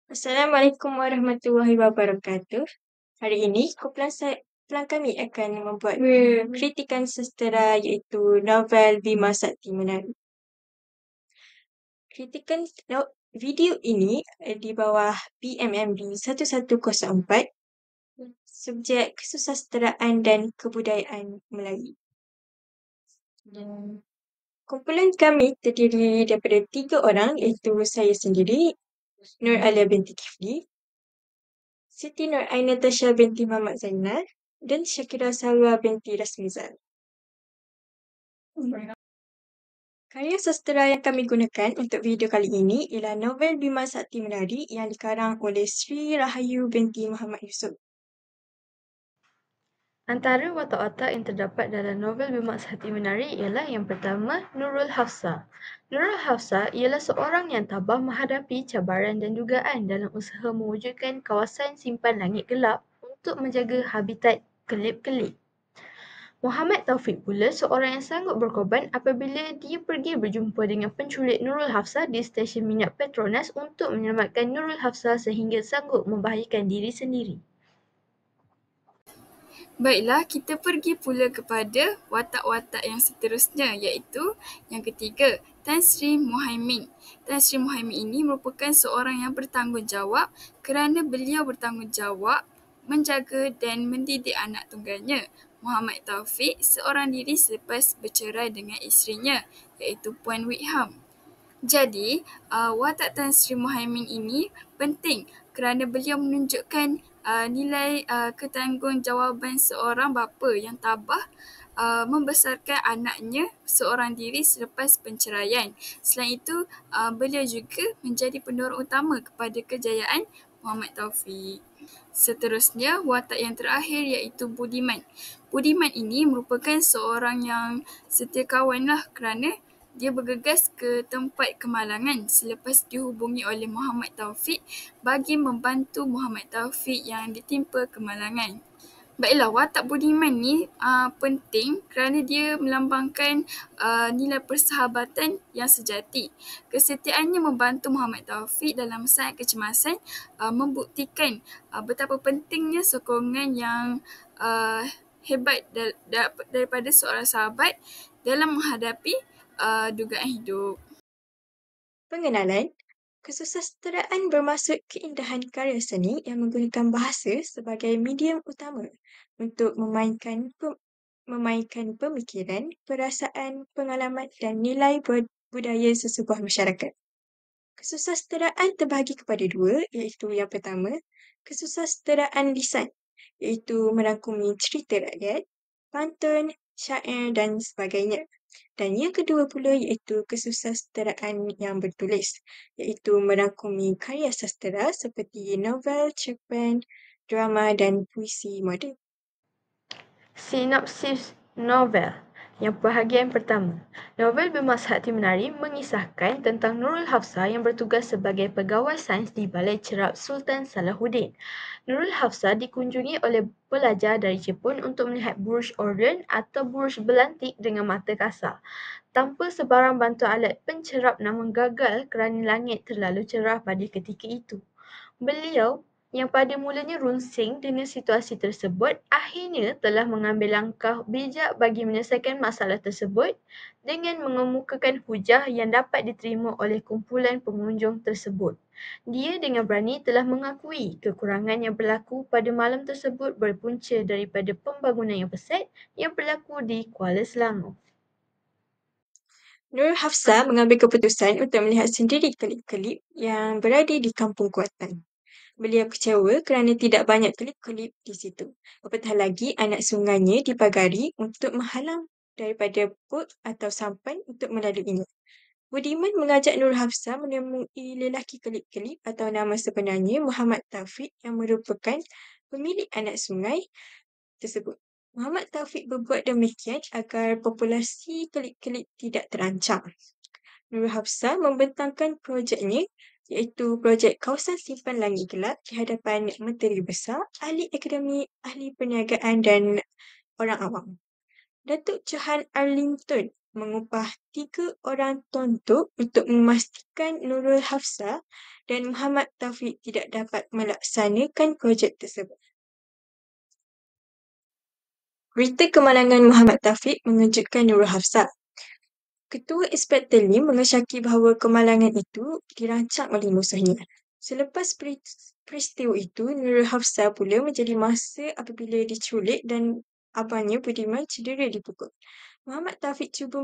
Assalamualaikum warahmatullahi wabarakatuh. Hari ini kumpulan kami akan membuat kritikan sastera iaitu novel Bima Sakti Menari. Kritikan video ini di bawah PMMB 1104, subjek kesusasteraan dan kebudayaan Melayu. Kumpulan kami terdiri daripada 3 orang iaitu saya sendiri, Nur Alia binti Kifli, Siti Nur Ain Natasha binti Muhammad Zainal dan Syakira Salwa binti Rasmizal. Karya sastera yang kami gunakan untuk video kali ini ialah novel Bima Sakti Menari yang dikarang oleh Sri Rahayu binti Muhammad Yusof. Antara watak-watak yang terdapat dalam novel Bima Sakti Menari ialah yang pertama, Nurul Hafsa. Nurul Hafsa ialah seorang yang tabah menghadapi cabaran dan dugaan dalam usaha mewujudkan kawasan simpan langit gelap untuk menjaga habitat kelip-kelip. Muhammad Taufik pula seorang yang sanggup berkorban apabila dia pergi berjumpa dengan penculik Nurul Hafsa di stesen minyak Petronas untuk menyelamatkan Nurul Hafsa sehingga sanggup membahayakan diri sendiri. Baiklah, kita pergi pula kepada watak-watak yang seterusnya iaitu yang ketiga, Tan Sri Muhaimin. Tan Sri Muhaimin ini merupakan seorang yang bertanggungjawab kerana beliau bertanggungjawab menjaga dan mendidik anak tunggalnya, Muhammad Taufik, seorang diri selepas bercerai dengan isterinya iaitu Puan Wickham. Jadi, watak Tan Sri Muhaimin ini penting kerana beliau menunjukkan nilai ketanggungjawaban seorang bapa yang tabah membesarkan anaknya seorang diri selepas penceraian. Selain itu, beliau juga menjadi pendorong utama kepada kejayaan Muhammad Taufik. Seterusnya, watak yang terakhir iaitu Budiman. Budiman ini merupakan seorang yang setia kawanlah kerana dia bergegas ke tempat kemalangan selepas dihubungi oleh Muhammad Taufik bagi membantu Muhammad Taufik yang ditimpa kemalangan. Baiklah, watak Budiman ni penting kerana dia melambangkan nilai persahabatan yang sejati. Kesetiaannya membantu Muhammad Taufik dalam saat kecemasan membuktikan betapa pentingnya sokongan yang hebat daripada seorang sahabat dalam menghadapi dugaan hidup. Pengenalan. Kesusasteraan bermaksud keindahan karya seni yang menggunakan bahasa sebagai medium utama untuk memainkan pemikiran, perasaan, pengalaman dan nilai budaya sesebuah masyarakat. Kesusasteraan terbahagi kepada dua, iaitu yang pertama, kesusasteraan lisan, iaitu merangkumi cerita rakyat, pantun, syair dan sebagainya. Dan yang kedua pula iaitu kesusasteraan yang bertulis, iaitu merangkumi karya sastera seperti novel, cerpen, drama dan puisi moden. Sinopsis novel. Yang bahagian pertama. Novel Bima Sakti Menari mengisahkan tentang Nurul Hafsa yang bertugas sebagai pegawai sains di Balai Cerap Sultan Salahuddin. Nurul Hafsa dikunjungi oleh pelajar dari Jepun untuk melihat Burj Orion atau Burj Belantik dengan mata kasar. Tanpa sebarang bantuan alat pencerap namun gagal kerana langit terlalu cerah pada ketika itu. Beliau yang pada mulanya runsing dengan situasi tersebut, akhirnya telah mengambil langkah bijak bagi menyelesaikan masalah tersebut dengan mengemukakan hujah yang dapat diterima oleh kumpulan pengunjung tersebut. Dia dengan berani telah mengakui kekurangan yang berlaku pada malam tersebut berpunca daripada pembangunan yang pesat yang berlaku di Kuala Selangor. Nurul Hafsa mengambil keputusan untuk melihat sendiri kelip-kelip yang berada di Kampung Kuantan. Beliau kecewa kerana tidak banyak kelip-kelip di situ. Apatah lagi anak sungainya dipagari untuk menghalang daripada bot atau sampan untuk melaluinya. Budiman mengajak Nur Hafsa menemui lelaki kelip-kelip atau nama sebenarnya Muhammad Taufik yang merupakan pemilik anak sungai tersebut. Muhammad Taufik berbuat demikian agar populasi kelip-kelip tidak terancam. Nur Hafsa membentangkan projeknya iaitu projek kawasan simpan langit gelap di hadapan Menteri Besar, ahli akademik, ahli perniagaan dan orang awam. Datuk Johan Arlington mengupah 3 orang tontok untuk memastikan Nurul Hafsah dan Muhammad Taufik tidak dapat melaksanakan projek tersebut. Berita kemalangan Muhammad Taufik mengejutkan Nurul Hafsah. Ketua Inspektor Lim mengesyaki bahawa kemalangan itu dirancang oleh musuhnya. Selepas peristiwa itu, Nurul Hafsah pula menjadi mangsa apabila diculik dan abangnya Budiman cedera dipukul. Muhammad Taufik cuba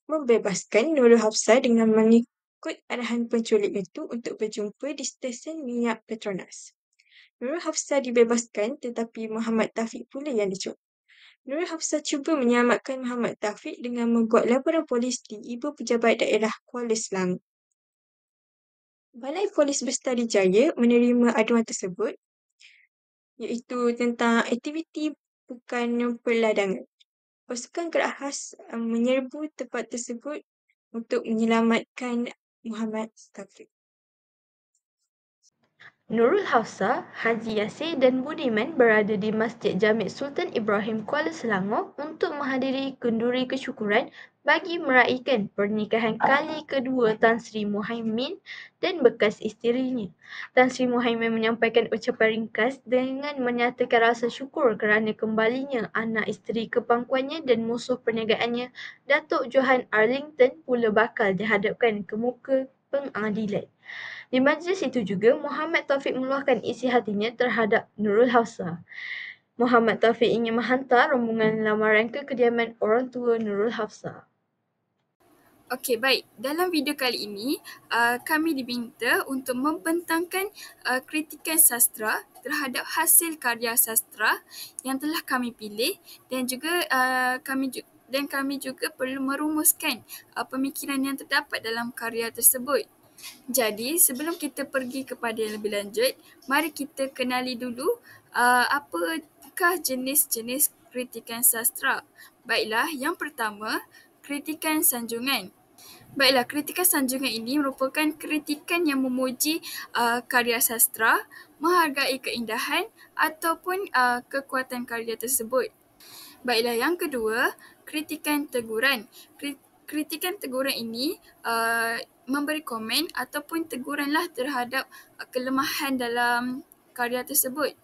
membebaskan Nurul Hafsah dengan mengikut arahan penculik itu untuk berjumpa di stesen minyak Petronas. Nurul Hafsah dibebaskan tetapi Muhammad Taufik pula yang diculik. Nurul Hafsah cuba menyelamatkan Muhammad Taufik dengan membuat laporan polis di Ibu Pejabat Daerah Kuala Selangor. Balai Polis Bestari Jaya menerima aduan tersebut iaitu tentang aktiviti bukan perladangan. Pasukan Gerak Khas menyerbu tempat tersebut untuk menyelamatkan Muhammad Taufik. Nurul Hafsah, Haji Yasir dan Budiman berada di Masjid Jamik Sultan Ibrahim Kuala Selangor untuk menghadiri kenduri kesyukuran bagi meraihkan pernikahan kali kedua Tan Sri Muhaimin dan bekas isterinya. Tan Sri Muhaimin menyampaikan ucapan ringkas dengan menyatakan rasa syukur kerana kembalinya anak isteri kepangkuannya dan musuh perniagaannya, Datuk Johan Arlington pula bakal dihadapkan ke muka pengadilan. Di majlis itu juga, Muhammad Taufik meluahkan isi hatinya terhadap Nurul Hafsah. Muhammad Taufik ingin menghantar rombongan lamaran ke kediaman orang tua Nurul Hafsah. Okey, baik. Dalam video kali ini, kami diminta untuk membentangkan kritikan sastra terhadap hasil karya sastra yang telah kami pilih dan juga kami juga perlu merumuskan pemikiran yang terdapat dalam karya tersebut. Jadi, sebelum kita pergi kepada yang lebih lanjut, mari kita kenali dulu apakah jenis-jenis kritikan sastra. Baiklah, yang pertama, kritikan sanjungan. Baiklah, kritikan sanjungan ini merupakan kritikan yang memuji karya sastra, menghargai keindahan ataupun kekuatan karya tersebut. Baiklah, yang kedua, kritikan teguran. Kritikan teguran ini memberi komen ataupun teguranlah terhadap kelemahan dalam karya tersebut.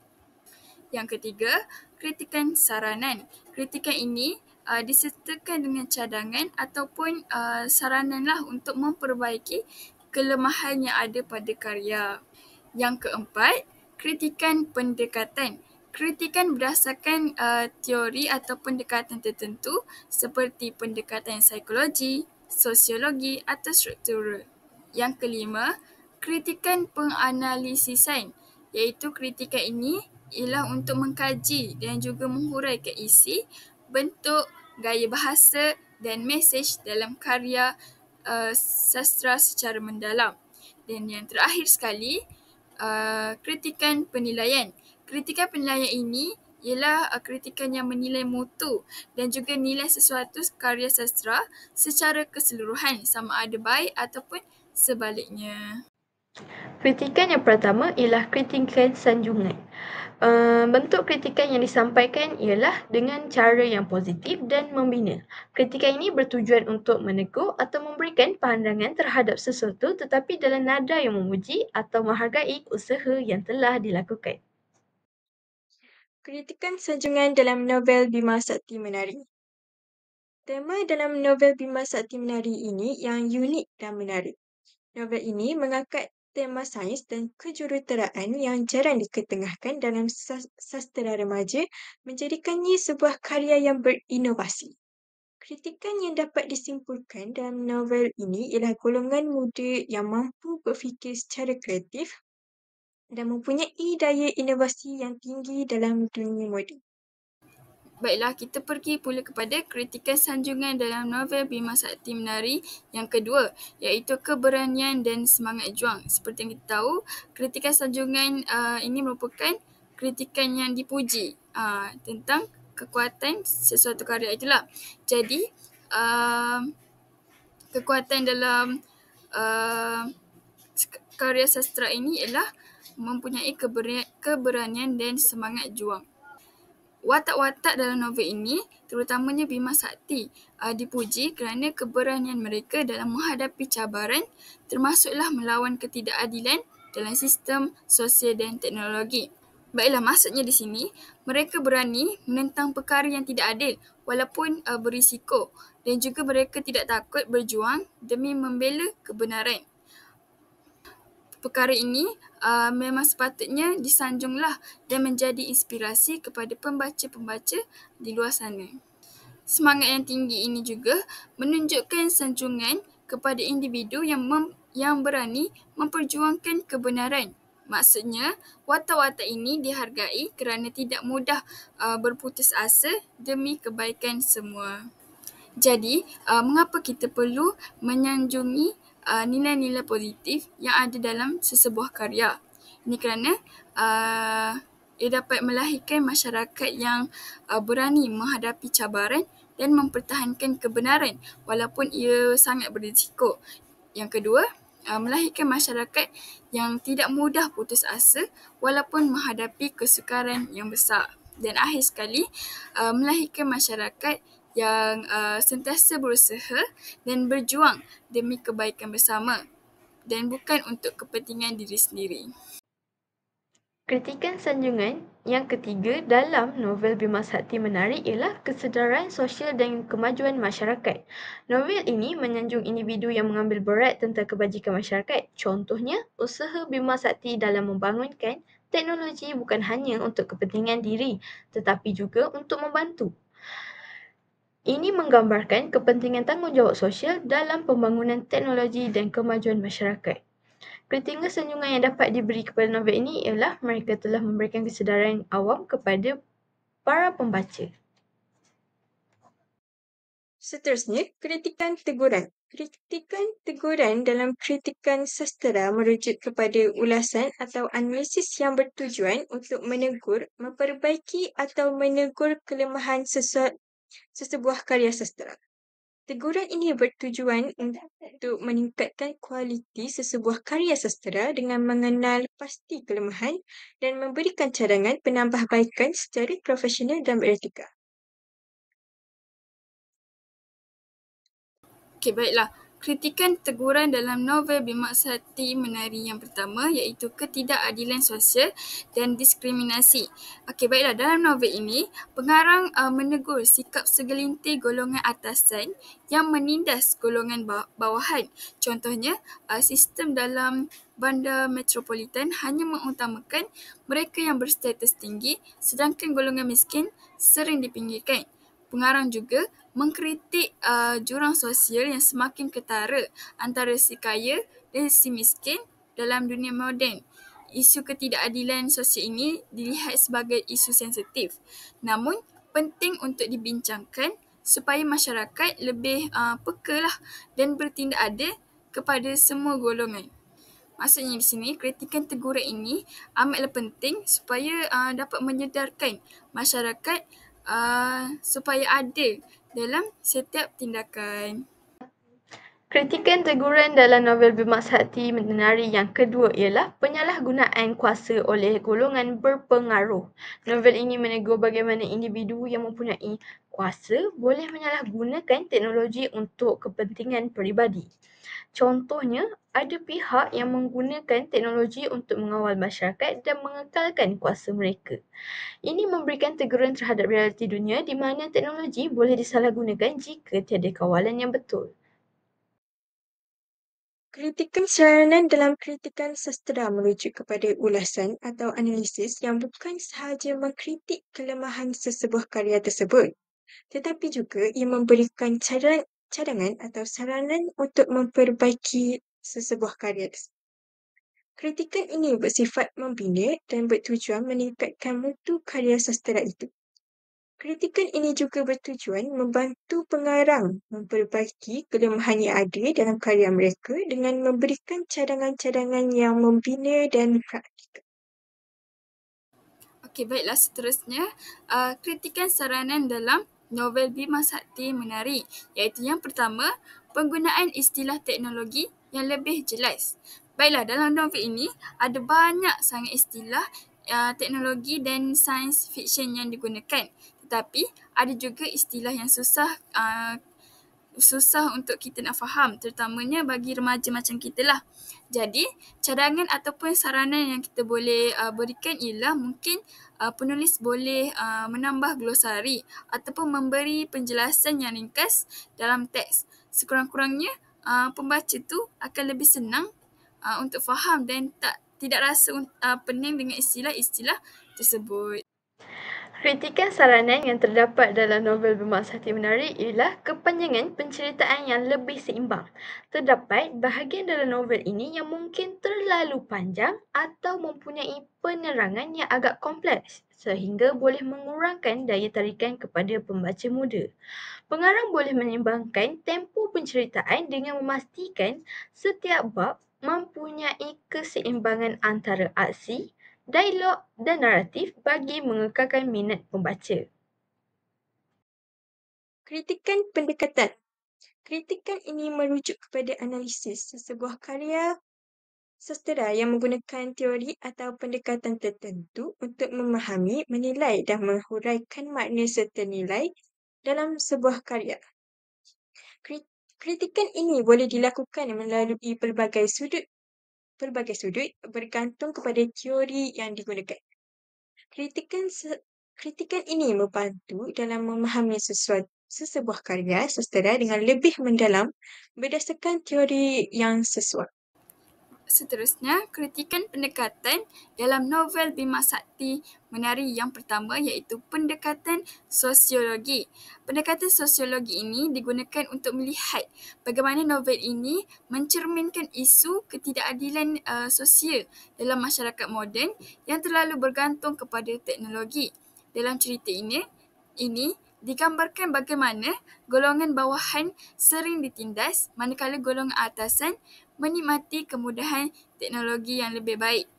Yang ketiga, kritikan saranan. Kritikan ini disertakan dengan cadangan ataupun sarananlah untuk memperbaiki kelemahan yang ada pada karya. Yang keempat, kritikan pendekatan. Kritikan berdasarkan teori atau pendekatan tertentu seperti pendekatan psikologi, sosiologi atau struktural. Yang kelima, kritikan penganalisisan, iaitu kritikan ini ialah untuk mengkaji dan juga menghuraikan isi, bentuk, gaya bahasa dan mesej dalam karya sastra secara mendalam. Dan yang terakhir sekali, kritikan penilaian. Kritikan penilaian ini ialah kritikan yang menilai mutu dan juga nilai sesuatu karya sastra secara keseluruhan, sama ada baik ataupun sebaliknya. Kritikan yang pertama ialah kritikan sanjungan. Bentuk kritikan yang disampaikan ialah dengan cara yang positif dan membina. Kritikan ini bertujuan untuk menegur atau memberikan pandangan terhadap sesuatu tetapi dalam nada yang memuji atau menghargai usaha yang telah dilakukan. Kritikan sanjungan dalam novel Bima Sakti Menari. Tema dalam novel Bima Sakti Menari ini yang unik dan menarik. Novel ini mengangkat tema sains dan kejuruteraan yang jarang diketengahkan dalam sastra remaja, menjadikannya sebuah karya yang berinovasi. Kritikan yang dapat disimpulkan dalam novel ini ialah golongan muda yang mampu berfikir secara kreatif dan mempunyai daya inovasi yang tinggi dalam dunia moden. Baiklah, kita pergi pula kepada kritikan sanjungan dalam novel Bima Sakti Menari yang kedua, iaitu keberanian dan semangat juang. Seperti yang kita tahu, kritikan sanjungan ini merupakan kritikan yang dipuji tentang kekuatan sesuatu karya itulah. Jadi, kekuatan dalam karya sastra ini ialah mempunyai keberanian dan semangat juang. Watak-watak dalam novel ini, terutamanya Bima Sakti, dipuji kerana keberanian mereka dalam menghadapi cabaran, termasuklah melawan ketidakadilan dalam sistem sosial dan teknologi. Baiklah, maksudnya di sini, mereka berani menentang perkara yang tidak adil walaupun berisiko, dan juga mereka tidak takut berjuang demi membela kebenaran. Perkara ini memang sepatutnya disanjunglah dan menjadi inspirasi kepada pembaca-pembaca di luar sana. Semangat yang tinggi ini juga menunjukkan sanjungan kepada individu yang berani memperjuangkan kebenaran. Maksudnya, watak-watak ini dihargai kerana tidak mudah berputus asa demi kebaikan semua. Jadi, mengapa kita perlu menyanjungi nilai-nilai positif yang ada dalam sesebuah karya? Ini kerana ia dapat melahirkan masyarakat yang berani menghadapi cabaran dan mempertahankan kebenaran walaupun ia sangat berisiko. Yang kedua, melahirkan masyarakat yang tidak mudah putus asa walaupun menghadapi kesukaran yang besar. Dan akhir sekali, melahirkan masyarakat yang sentiasa berusaha dan berjuang demi kebaikan bersama dan bukan untuk kepentingan diri sendiri. Kritikan sanjungan yang ketiga dalam novel Bima Sakti Menari ialah kesedaran sosial dan kemajuan masyarakat. Novel ini menyanjung individu yang mengambil berat tentang kebajikan masyarakat. Contohnya, usaha Bima Sakti dalam membangunkan teknologi bukan hanya untuk kepentingan diri tetapi juga untuk membantu. Ini menggambarkan kepentingan tanggungjawab sosial dalam pembangunan teknologi dan kemajuan masyarakat. Kriteria sanjungan yang dapat diberi kepada novel ini ialah mereka telah memberikan kesedaran awam kepada para pembaca. Seterusnya, kritikan teguran. Kritikan teguran dalam kritikan sastera merujuk kepada ulasan atau analisis yang bertujuan untuk menegur, memperbaiki atau menegur kelemahan sesebuah karya sastera. Teguran ini bertujuan untuk meningkatkan kualiti sesebuah karya sastera dengan mengenal pasti kelemahan dan memberikan cadangan penambahbaikan secara profesional dan beretika. Okey, baiklah. Kritikan teguran dalam novel Bima Sakti Menari yang pertama iaitu ketidakadilan sosial dan diskriminasi. Okey, baiklah. Dalam novel ini, pengarang menegur sikap segelintir golongan atasan yang menindas golongan bawahan. Contohnya, sistem dalam bandar metropolitan hanya mengutamakan mereka yang berstatus tinggi sedangkan golongan miskin sering dipinggirkan. Pengarang juga mengkritik jurang sosial yang semakin ketara antara si kaya dan si miskin dalam dunia moden. Isu ketidakadilan sosial ini dilihat sebagai isu sensitif, namun penting untuk dibincangkan supaya masyarakat lebih peka dan bertindak adil kepada semua golongan. Maksudnya di sini, kritikan teguran ini amatlah penting supaya dapat menyedarkan masyarakat supaya adil dalam setiap tindakan. Kritikan teguran dalam novel Bima Sakti Menari yang kedua ialah penyalahgunaan kuasa oleh golongan berpengaruh. Novel ini menegur bagaimana individu yang mempunyai kuasa boleh menyalahgunakan teknologi untuk kepentingan peribadi. Contohnya, ada pihak yang menggunakan teknologi untuk mengawal masyarakat dan mengekalkan kuasa mereka. Ini memberikan teguran terhadap realiti dunia di mana teknologi boleh disalahgunakan jika tiada kawalan yang betul. Kritikan saranan dalam kritikan sastera merujuk kepada ulasan atau analisis yang bukan sahaja mengkritik kelemahan sesebuah karya tersebut, tetapi juga ia memberikan cadangan atau saranan untuk memperbaiki sesebuah karya tersebut. Kritikan ini bersifat membina dan bertujuan meningkatkan mutu karya sastera itu. Kritikan ini juga bertujuan membantu pengarang memperbaiki kelemahan yang ada dalam karya mereka dengan memberikan cadangan-cadangan yang membina dan praktikal. Okey, baiklah, seterusnya kritikan saranan dalam novel Bima Sakti Menari iaitu yang pertama, penggunaan istilah teknologi yang lebih jelas. Baiklah, dalam novel ini ada banyak sangat istilah teknologi dan sains fiksyen yang digunakan. Tetapi ada juga istilah yang susah untuk kita nak faham, terutamanya bagi remaja macam kita lah. Jadi, cadangan ataupun saranan yang kita boleh berikan ialah mungkin penulis boleh menambah glosari ataupun memberi penjelasan yang ringkas dalam teks. Sekurang-kurangnya, pembaca tu akan lebih senang untuk faham dan tidak rasa pening dengan istilah-istilah tersebut. Kritikan saranan yang terdapat dalam novel Bermaksud Hati Menari ialah kepanjangan penceritaan yang lebih seimbang. Terdapat bahagian dalam novel ini yang mungkin terlalu panjang atau mempunyai penerangan yang agak kompleks sehingga boleh mengurangkan daya tarikan kepada pembaca muda. Pengarang boleh menyeimbangkan tempo penceritaan dengan memastikan setiap bab mempunyai keseimbangan antara aksi, dialog dan naratif bagi mengekalkan minat pembaca. Kritikan pendekatan. Kritikan ini merujuk kepada analisis sesebuah karya sastera yang menggunakan teori atau pendekatan tertentu untuk memahami, menilai dan menghuraikan makna serta nilai dalam sebuah karya. Kritikan ini boleh dilakukan melalui pelbagai sudut bergantung kepada teori yang digunakan. Kritikan ini membantu dalam memahami sesebuah karya sastera dengan lebih mendalam berdasarkan teori yang sesuai. Seterusnya, kritikan pendekatan dalam novel Bima Sakti Menari yang pertama iaitu pendekatan sosiologi. Pendekatan sosiologi ini digunakan untuk melihat bagaimana novel ini mencerminkan isu ketidakadilan sosial dalam masyarakat moden yang terlalu bergantung kepada teknologi. Dalam cerita ini digambarkan bagaimana golongan bawahan sering ditindas manakala golongan atasan menikmati kemudahan teknologi yang lebih baik.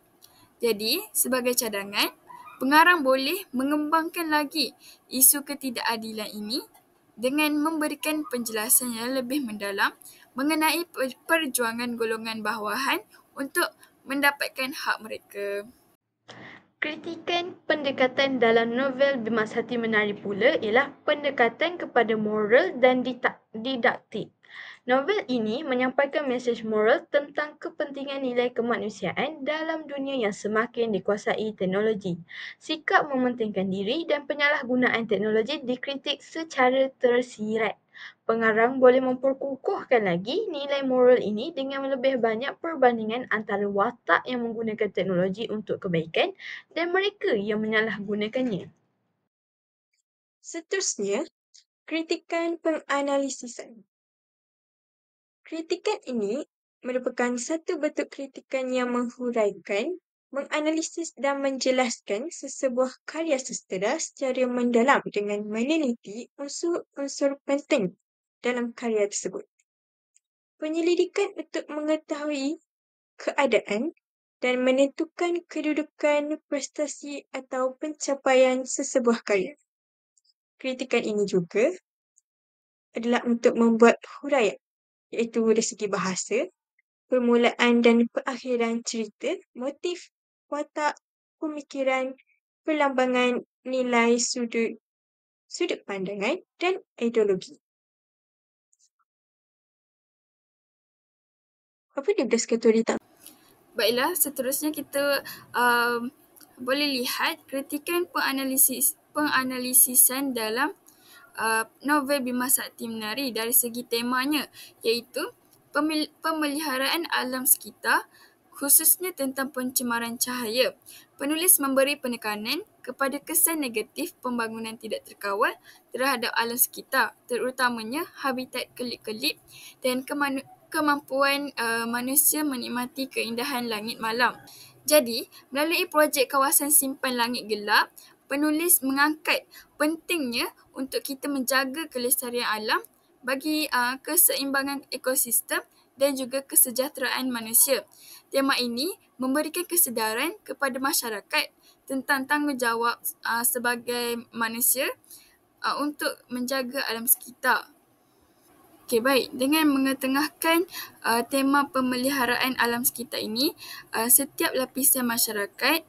Jadi, sebagai cadangan, pengarang boleh mengembangkan lagi isu ketidakadilan ini dengan memberikan penjelasan yang lebih mendalam mengenai perjuangan golongan bawahan untuk mendapatkan hak mereka. Kritikan pendekatan dalam novel Bermaksud Hati Menari pula ialah pendekatan kepada moral dan didaktik. Novel ini menyampaikan mesej moral tentang kepentingan nilai kemanusiaan dalam dunia yang semakin dikuasai teknologi. Sikap mementingkan diri dan penyalahgunaan teknologi dikritik secara tersirat. Pengarang boleh memperkukuhkan lagi nilai moral ini dengan lebih banyak perbandingan antara watak yang menggunakan teknologi untuk kebaikan dan mereka yang menyalahgunakannya. Seterusnya, kritikan penganalisisan. Kritikan ini merupakan satu bentuk kritikan yang menghuraikan, menganalisis dan menjelaskan sesebuah karya sastera secara mendalam dengan meneliti unsur-unsur penting dalam karya tersebut. Penyelidikan untuk mengetahui keadaan dan menentukan kedudukan prestasi atau pencapaian sesebuah karya. Kritikan ini juga adalah untuk membuat huraian, iaitu dari segi bahasa, permulaan dan perakhiran cerita, motif, watak, pemikiran, perlambangan, nilai, sudut pandangan dan ideologi. Apa dia berdasarkan teori tak? Baiklah, seterusnya kita boleh lihat kritikan penganalisisan dalam novel Bima Sakti Menari dari segi temanya, iaitu pemeliharaan alam sekitar, khususnya tentang pencemaran cahaya. Penulis memberi penekanan kepada kesan negatif pembangunan tidak terkawal terhadap alam sekitar, terutamanya habitat kelip-kelip dan kemampuan manusia menikmati keindahan langit malam. Jadi, melalui projek kawasan simpan langit gelap, penulis mengangkat pentingnya untuk kita menjaga kelestarian alam bagi keseimbangan ekosistem dan juga kesejahteraan manusia. Tema ini memberikan kesedaran kepada masyarakat tentang tanggungjawab sebagai manusia untuk menjaga alam sekitar. Okey, baik. Dengan mengetengahkan tema pemeliharaan alam sekitar ini, setiap lapisan masyarakat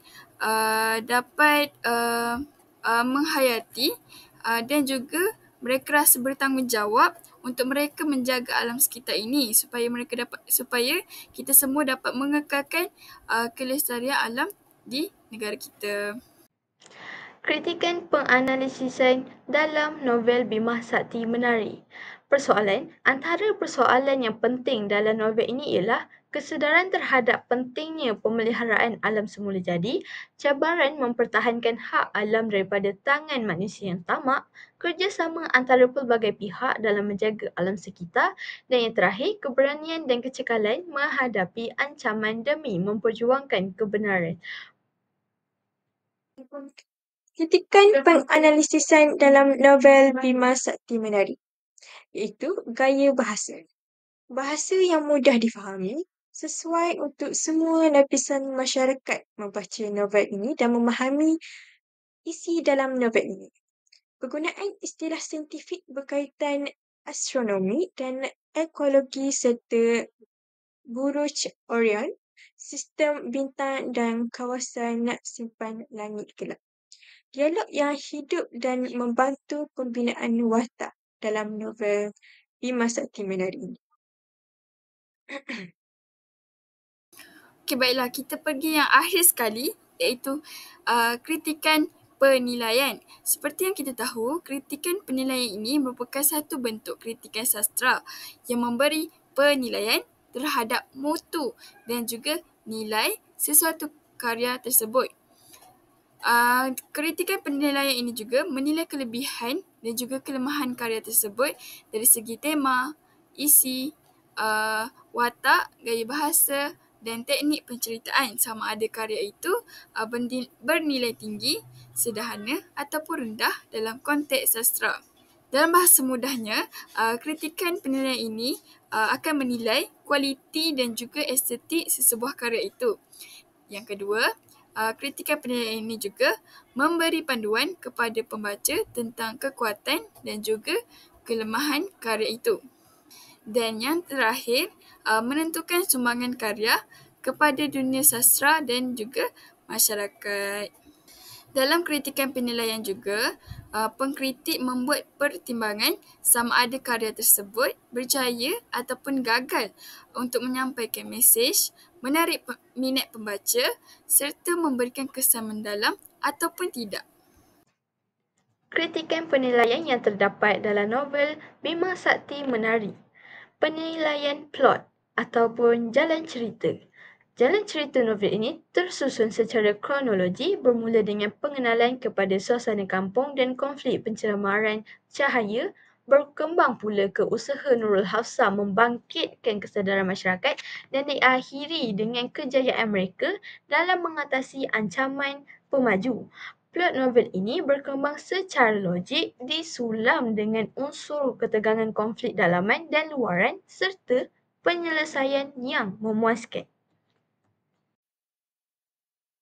dapat menghayati dan juga mereka rasa bertanggungjawab untuk mereka menjaga alam sekitar ini supaya kita semua dapat mengekalkan kelestarian alam di negara kita. Kritikan penganalisisan dalam novel Bima Sakti Menari. Antara persoalan yang penting dalam novel ini ialah kesedaran terhadap pentingnya pemeliharaan alam semula jadi, cabaran mempertahankan hak alam daripada tangan manusia yang tamak, kerjasama antara pelbagai pihak dalam menjaga alam sekitar, dan yang terakhir, keberanian dan kecekalan menghadapi ancaman demi memperjuangkan kebenaran. Kritikan penganalisisan dalam novel Bima Sakti Menari, iaitu gaya bahasa. Bahasa yang mudah difahami, sesuai untuk semua lapisan masyarakat membaca novel ini dan memahami isi dalam novel ini. Penggunaan istilah saintifik berkaitan astronomi dan ekologi serta buruj Orion, sistem bintang dan kawasan simpan langit gelap. Dialog yang hidup dan membantu pembinaan watak dalam novel Bima Sakti Menari ini. Okey, baiklah. Kita pergi yang akhir sekali, iaitu kritikan penilaian. Seperti yang kita tahu, kritikan penilaian ini merupakan satu bentuk kritikan sastra yang memberi penilaian terhadap mutu dan juga nilai sesuatu karya tersebut. Kritikan penilaian ini juga menilai kelebihan dan juga kelemahan karya tersebut dari segi tema, isi, watak, gaya bahasa dan teknik penceritaan, sama ada karya itu bernilai tinggi, sederhana ataupun rendah dalam konteks sastra. Dalam bahasa mudahnya, kritikan penilaian ini akan menilai kualiti dan juga estetik sesebuah karya itu. Yang kedua, kritikan penilaian ini juga memberi panduan kepada pembaca tentang kekuatan dan juga kelemahan karya itu. Dan yang terakhir, menentukan sumbangan karya kepada dunia sastra dan juga masyarakat. Dalam kritikan penilaian juga, pengkritik membuat pertimbangan sama ada karya tersebut berjaya ataupun gagal untuk menyampaikan mesej, menarik minat pembaca serta memberikan kesan mendalam ataupun tidak. Kritikan penilaian yang terdapat dalam novel Bima Sakti Menari. Penilaian plot ataupun jalan cerita. Jalan cerita novel ini tersusun secara kronologi bermula dengan pengenalan kepada suasana kampung dan konflik pencemaran cahaya, berkembang pula ke usaha Nurul Hafsah membangkitkan kesedaran masyarakat dan diakhiri dengan kejayaan mereka dalam mengatasi ancaman pemaju. Plot novel ini berkembang secara logik, disulam dengan unsur ketegangan konflik dalaman dan luaran serta penyelesaian yang memuaskan.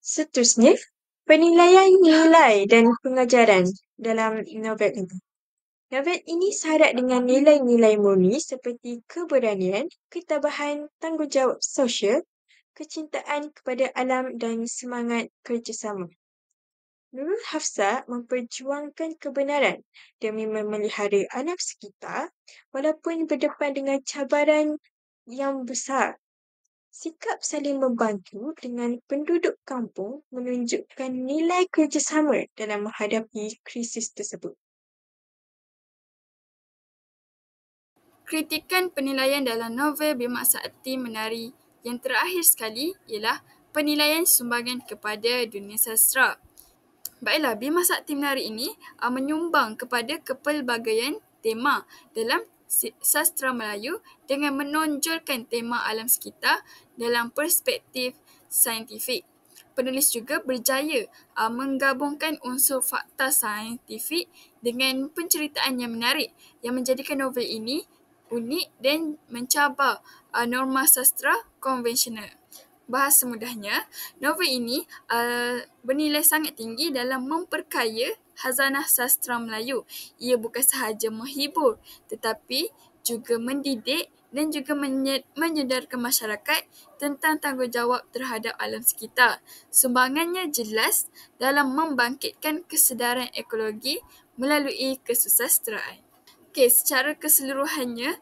Seterusnya, penilaian nilai dan pengajaran dalam novel ini. Novel ini syarat dengan nilai-nilai murni seperti keberanian, ketabahan, tanggungjawab sosial, kecintaan kepada alam dan semangat kerjasama. Nurul Hafsah memperjuangkan kebenaran demi memelihara alam sekitar walaupun berdepan dengan cabaran yang besar. Sikap saling membantu dengan penduduk kampung menunjukkan nilai kerjasama dalam menghadapi krisis tersebut. Kritikan penilaian dalam novel Bima Sakti Menari yang terakhir sekali ialah penilaian sumbangan kepada dunia sastra. Baiklah, Bima Sakti Menari ini menyumbang kepada kepelbagaian tema dalam sastra Melayu dengan menonjolkan tema alam sekitar dalam perspektif saintifik. Penulis juga berjaya menggabungkan unsur fakta saintifik dengan penceritaan yang menarik yang menjadikan novel ini unik dan mencabar norma sastra konvensional. Bahasa mudahnya, novel ini bernilai sangat tinggi dalam memperkaya khazanah sastra Melayu. Ia bukan sahaja menghibur tetapi juga mendidik dan juga menyedarkan masyarakat tentang tanggungjawab terhadap alam sekitar. Sumbangannya jelas dalam membangkitkan kesedaran ekologi melalui kesusasteraan. Okey, secara keseluruhannya,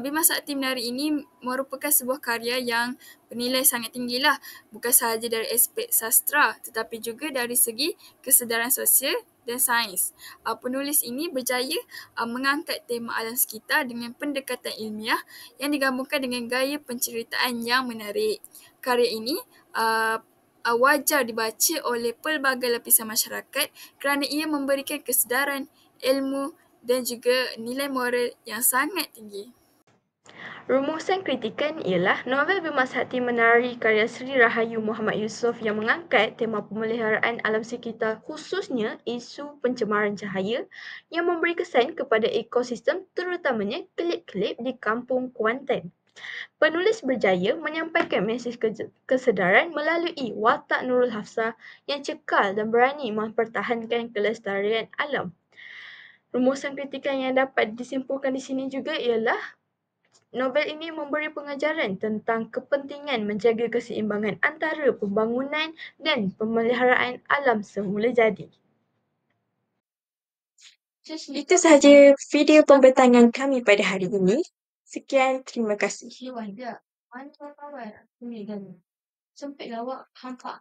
Bima Sakti Menari ini merupakan sebuah karya yang bernilai sangat tinggilah. Bukan sahaja dari aspek sastra, tetapi juga dari segi kesedaran sosial dan sains. Penulis ini berjaya mengangkat tema alam sekitar dengan pendekatan ilmiah yang digabungkan dengan gaya penceritaan yang menarik. Karya ini wajar dibaca oleh pelbagai lapisan masyarakat kerana ia memberikan kesedaran, ilmu dan juga nilai moral yang sangat tinggi. Rumusan kritikan ialah novel Bima Sakti Menari karya Sri Rahayu Muhammad Yusof yang mengangkat tema pemeliharaan alam sekitar khususnya isu pencemaran cahaya yang memberi kesan kepada ekosistem terutamanya kelip-kelip di Kampung Kuantan. Penulis berjaya menyampaikan mesej kesedaran melalui watak Nurul Hafsah yang cekal dan berani mempertahankan kelestarian alam. Rumusan kritikan yang dapat disimpulkan di sini juga ialah novel ini memberi pengajaran tentang kepentingan menjaga keseimbangan antara pembangunan dan pemeliharaan alam semula jadi. Itu sahaja video pembentangan kami pada hari ini. Sekian, terima kasih. Sempit lawak, hampa.